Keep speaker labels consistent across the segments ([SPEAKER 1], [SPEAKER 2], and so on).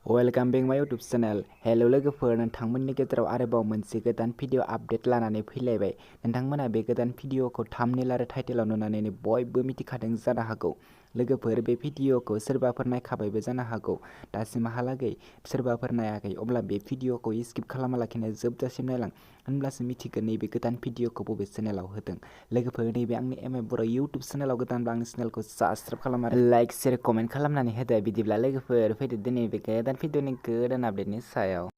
[SPEAKER 1] Welcome बेक माय YouTube channel. Hello लोगोफोर, नोंथांमोननि गेजेराव आरोबाव मोनसे गोदान भिडिअ आपडेट लानानै फैलायबाय। नोंथांमोना बे गोदान भिडिअखौ थाम्बनेल आरो टाइटेलाव नुनानै बयबो मिथिखादों जानो हागौ। लोगोफोर, बे भिडिअखौ सोरबाफोर नायखाबायबो जानो हागौ। दासिमहालागै सोरबाफोर नायाखै, अब्ला बे भिडिअखौ स्किप खालामालाखिनो जोबजासिम नायलां, होनब्लासो मिथिगोन नैबे गोदान भिडिअखौ बबे चेनेलाव होदों। लोगोफोर, नैबे आंनि बर' इउटुब चेनेलाव गोदानब्ला आंनि चेनेलखौ साबस्क्राइब खालाम आरो लाइक, शेयार, कमेन्ट खालामनानै होदो। बिदिब्ला लोगोफोर, फैदो दिनै बे गोदान भिडिअनि गोदान आपडेटनि सायाव।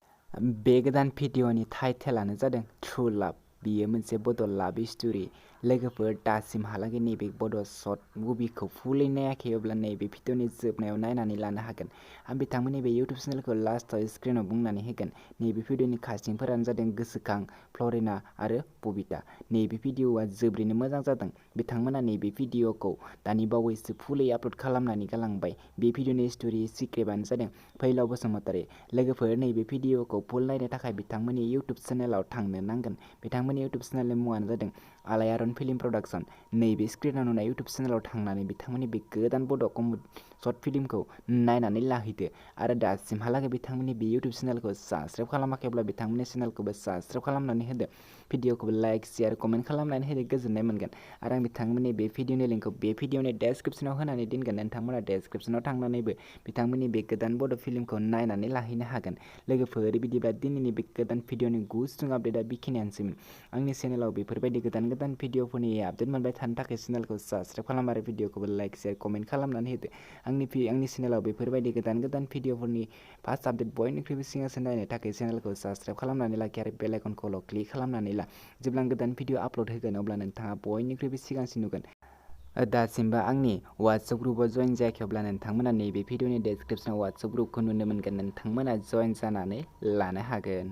[SPEAKER 1] बे गोदान भिडिअनि टाइटेलानो जादों ट्रु लाभ। बियो मोनसे बड' लाभ स्ट'रि। लोगोफोर, दासिमहालागै नैबे बड' शर्ट मुभिखौ फुलै नायाखै, अब्ला नैबे भिडिअनि जोबनायाव नायनानै लानो हागोन। आं बिथांमोननि बे इउटुब चेनेलखौ लास्टआव स्क्रिनाव बुंनानै होगोन। नैबे भिडिअनि कास्टिंफोरानो जादों गोसोखां, फ्ल'रिना आरो बबिता। नैबे भिडिअआ जोबोरैनो मोजां जादों। बिथांमोना नैबे भिडिअखौ दानि बावैसो फुलै आपल'ड खालामनानै गालांबाय। बे भिडिअनि स्ट'रि स्क्रिप्टआनो जादों फैलाव बसुमतारी। लोगोफोर, नैबे भिडिअखौ फुल नायनो थाखाय बिथांमोननि इउटुब चेनेलाव थांनो नांगोन। बिथांमोननि इउटुब चेनेलनि मुङानो जादों आलायारन फिल्म प्रडाक्शन। नैबे स्क्रिनाव नुनाय इउटुब चेनेलाव थांनानै बिथांमोननि बे गोदान बड' शर्ट फिल्मखौ नायनानै लाहैदो आरो दासिमहालागै बिथांमोननि बे इउटुब चेनेलखौ साबस्क्राइब खालामाखैब्ला बिथांमोननि चेनेलखौबो साबस्क्राइब खालामनानै होदो। भिडिअखौबो लाइक, शेयार, कमेन्ट खालामनानै होदो, गोजोननाय मोनगोन। आरो आं बिथांमोननि बे भिडिअनि लिंकखौ बे भिडिअनि डेसक्रिप्शनाव होनानै दोनगोन। नोंथांमोना डेसक्रिप्शनाव थांनानैबो बिथांमोननि बे गोदान बड' फिल्मखौ नायनानै लाहैनो हागोन। लोगोफोर, बिदिब्ला दिनैनि बे गोदान भिडिअनि गुसुं आपडेटआ बेखिनियानोसैमोन। आंनि चेनेलाव बेफोरबायदि गोदान गोदान भिडिअफोरनि आपडेट मोनबाय थानो थाखाय चेनेलखौ साबस्क्राइब खालाम आरो भिडिअखौबो लाइक, शेयार, कमेन्ट खालामनानै होदो। आंनि चेनेलाव बेफोरबायदि गोदान गोदान भिडिअफोरनि फार्स्ट आपडेट बयनिख्रुइबो सिगांसिन नायनो थाखाय चेनेलखौ साबस्क्राइब खालामनानै लाखि आरो बेल आइकनखौल' क्लिक खालामनानै ला। जेब्ला आं गोदान भिडिअ आपल'ड होगोन, अब्ला नोंथाङा बयनिख्रुइबो सिगांसिन नुगोन। दासिमबो आंनि वाट्सएप ग्रुपआव जइन जायाखै, अब्ला नोंथांमोना नैबे भिडिअनि डेसक्रिप्शनाव वाट्सएप ग्रुपखौ नुनो मोनगोन। नोंथांमोना जइन जानानै लानो हागोन।